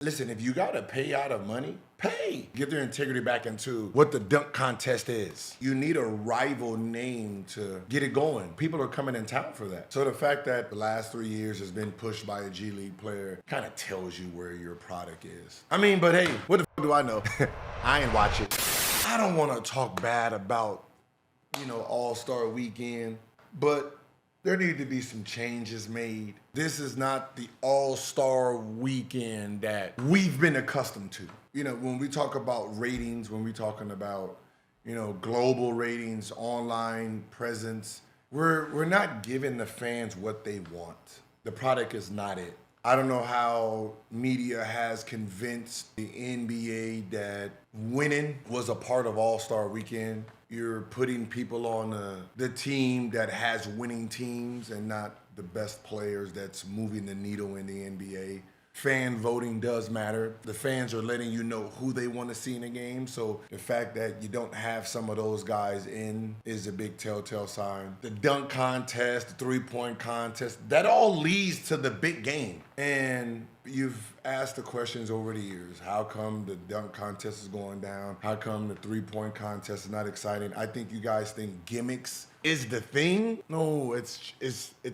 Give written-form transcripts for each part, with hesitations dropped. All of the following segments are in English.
Listen, if you gotta pay out of money, pay. Get their integrity back into what the dunk contest is. You need a rival name to get it going. People are coming in town for that. So the fact that the last 3 years has been pushed by a G League player kind of tells you where your product is. I mean, but hey, what the f do I know? I ain't watch it. I don't wanna talk bad about, All-Star Weekend, but there need to be some changes made. This is not the All-Star Weekend that we've been accustomed to. When we talk about ratings, when we're talking about, global ratings, online presence, we're not giving the fans what they want. The product is not it. I don't know how media has convinced the NBA that winning was a part of All-Star Weekend. You're putting people on the team that has winning teams and not the best players that's moving the needle in the NBA. Fan voting does matter. The fans are letting you know who they want to see in the game. So the fact that you don't have some of those guys in is a big telltale sign. The dunk contest, the three-point contest, that all leads to the big game. And you've asked the questions over the years. How come the dunk contest is going down? How come the three-point contest is not exciting? I think you guys think gimmicks is the thing. No, it's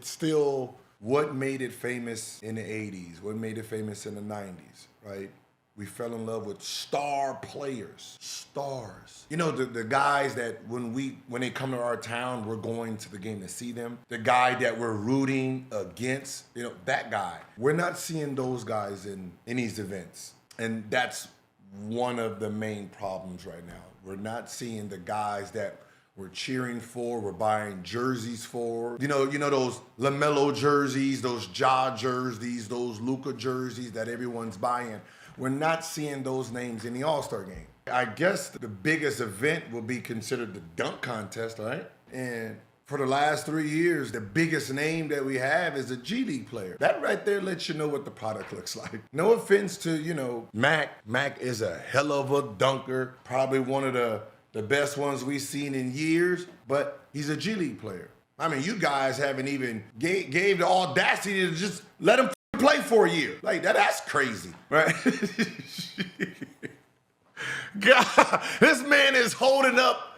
still what made it famous in the 80s, what made it famous in the 90s, right? We fell in love with star players, stars. The guys that when they come to our town, we're going to the game to see them. The guy that we're rooting against, that guy. We're not seeing those guys in these events. And that's one of the main problems right now. We're not seeing the guys that we're cheering for, we're buying jerseys for. Those LaMelo jerseys, those Ja jerseys, those Luka jerseys that everyone's buying. We're not seeing those names in the All-Star game. I guess the biggest event will be considered the dunk contest, right? And for the last 3 years, the biggest name that we have is a G League player. That right there lets you know what the product looks like. No offense to, Mac. Mac is a hell of a dunker, probably one of the best ones we've seen in years, but he's a G League player. I mean, you guys haven't even gave the audacity to just let him play for a year. Like, that's crazy, right? God, this man is holding up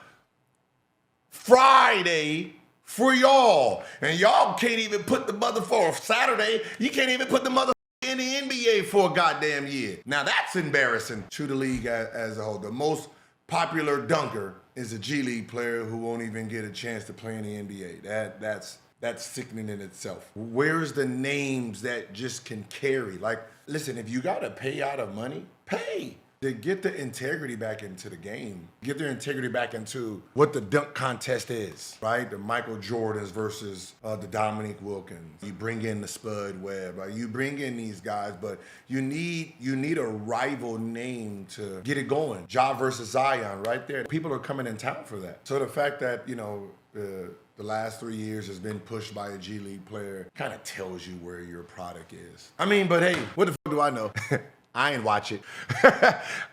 Friday for y'all, and y'all can't even put the motherfucker Saturday. You can't even put the motherfucker in the NBA for a goddamn year. Now, that's embarrassing to the league as a whole. The most popular dunker is a G League player who won't even get a chance to play in the NBA. That's sickening in itself. Where's the names that just can carry? Like, listen, if you gotta pay out of money, pay. To get the integrity back into the game, get their integrity back into what the dunk contest is, right? The Michael Jordans versus the Dominique Wilkins. You bring in the Spud Webb, right? You bring in these guys, but you need a rival name to get it going. Ja versus Zion, right there. People are coming in town for that. So the fact that, the last 3 years has been pushed by a G League player kind of tells you where your product is. I mean, but hey, what the f do I know? I ain't watch it.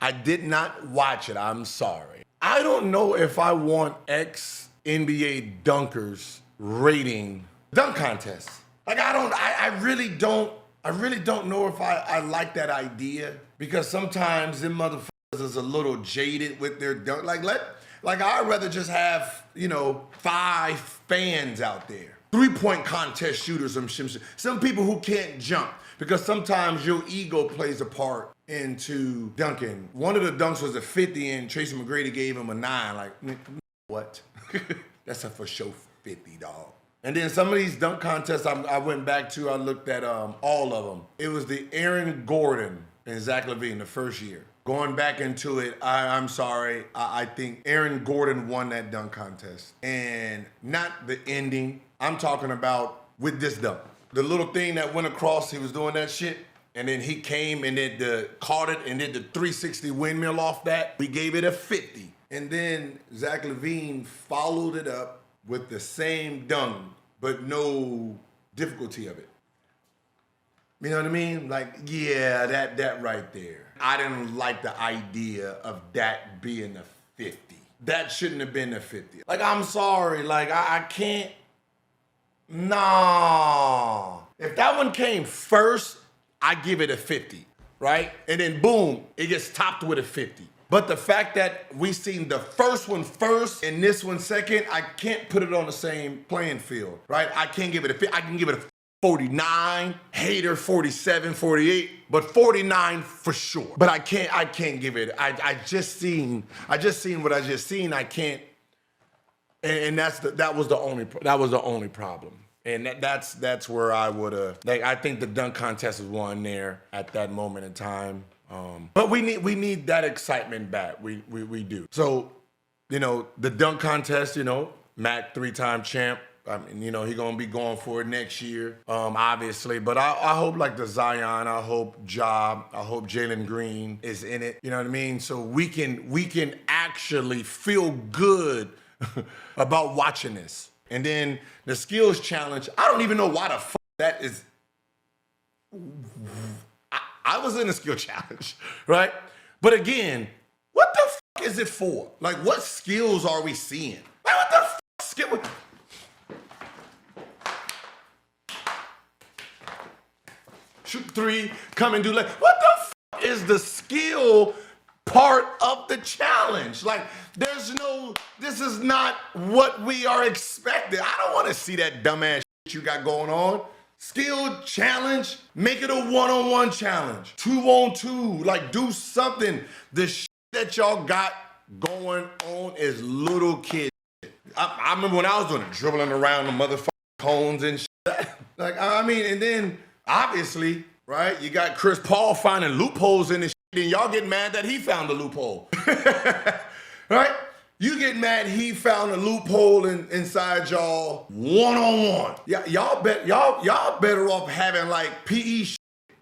I did not watch it. I'm sorry. I don't know if I want ex-NBA dunkers rating dunk contests. Like, I really don't know if I like that idea, because sometimes them motherfuckers is a little jaded with their dunk. I'd rather just have, 5 fans out there. 3-point contest shooters, some people who can't jump. Because sometimes your ego plays a part into dunking. One of the dunks was a 50 and Tracy McGrady gave him a 9. Like, what? That's a for sure 50, dog. And then some of these dunk contests I went back to, I looked at all of them. It was the Aaron Gordon and Zach LaVine the first year. Going back into it, I'm sorry, I think Aaron Gordon won that dunk contest. And not the ending. I'm talking about with this dunk. The little thing that went across, he was doing that shit, and then he came and then caught it and did the 360 windmill off that. We gave it a 50. And then Zach LaVine followed it up with the same dunk, but no difficulty of it. You know what I mean? Like, yeah, that right there. I didn't like the idea of that being a 50. That shouldn't have been a 50. Like, I'm sorry, like, I can't. Nah. If that one came first, I give it a 50, right? right? And then boom, it gets topped with a 50. But the fact that we seen the first one first and this one second, I can't put it on the same playing field, right? I can't give it I can give it a 49, hater 47, 48, but 49 for sure. But I can't give it. I just seen what I just seen. I can't, and that was the only problem. And that's where I would have, like, I think the dunk contest was won there at that moment in time. But we need that excitement back. We do. So, the dunk contest, Mac 3-time champ. I mean, he's going to be going for it next year, obviously. But I hope like the Zion, I hope Ja, I hope Jalen Green is in it. You know what I mean? So we can actually feel good about watching this. And then the skills challenge, I don't even know why the fuck that is. I was in the skill challenge, right? But again, what the fuck is it for? Like, what skills are we seeing? Like, what the fuck skill? Shoot three, come and do like, what the fuck is the skill part of the challenge? Like, this is not what we are expecting. I don't want to see that dumbass shit you got going on. Skill challenge, make it a one-on-one challenge. 2-on-2, like do something. The shit that y'all got going on is little kid shit. I remember when I was doing it, dribbling around the motherfucking cones and shit. Like, I mean, and then obviously, right, you got Chris Paul finding loopholes in this shit, and y'all get mad that he found the loophole. Right? You get mad he found a loophole inside y'all one-on-one. Y'all better off having like PE shit,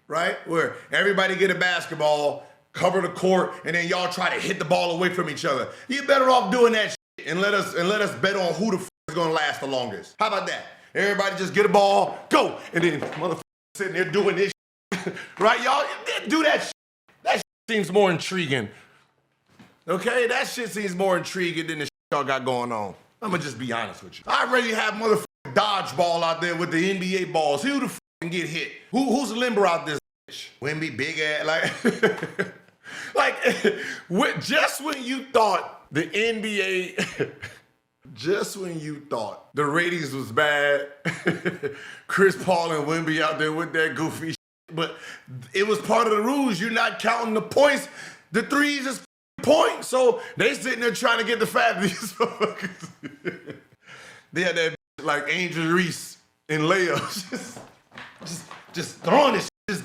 right? Where everybody get a basketball, cover the court, and then y'all try to hit the ball away from each other. You better off doing that shit and let us bet on who the f is gonna last the longest. How about that? Everybody just get a ball, go, and then motherfucker sitting there doing this shit. Right, y'all? Do that shit. That shit seems more intriguing. Okay, that shit seems more intriguing than the shit y'all got going on. I'm gonna just be honest with you. I'd rather have motherfucking dodgeball out there with the NBA balls. Who the f get hit? Who's the limber out this bitch? Wimby, big ass, like, just when you thought the NBA, just when you thought the ratings was bad, Chris Paul and Wimby out there with that goofy shit, but it was part of the rules. You're not counting the points. The threes is point, so they sitting there trying to get the fat these motherfuckers. They had that like Angel Reese in layups, just throwing it, just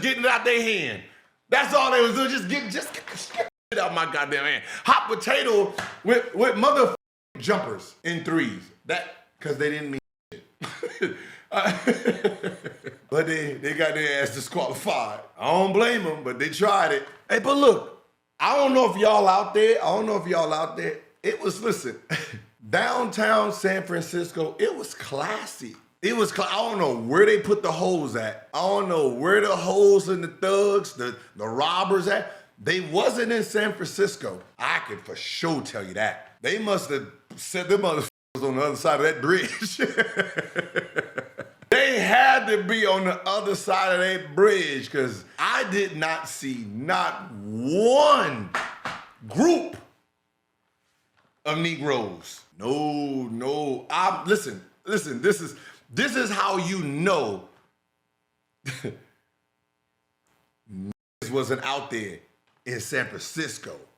getting it out their hand. That's all they was doing. Just get the shit out my goddamn hand. Hot potato with motherfucking jumpers in threes. That because they didn't mean shit. But they got their ass disqualified. I don't blame them, but they tried it. Hey, but look. I don't know if y'all out there. It was, listen, downtown San Francisco, it was classy. I don't know where they put the hoes at. I don't know where the hoes and the thugs, the robbers at. They wasn't in San Francisco. I can for sure tell you that. They must have set them motherfuckers on the other side of that bridge. They had to be on the other side of that bridge because I did not see not one group of Negroes. No. Listen. This is how you know niggas wasn't out there in San Francisco.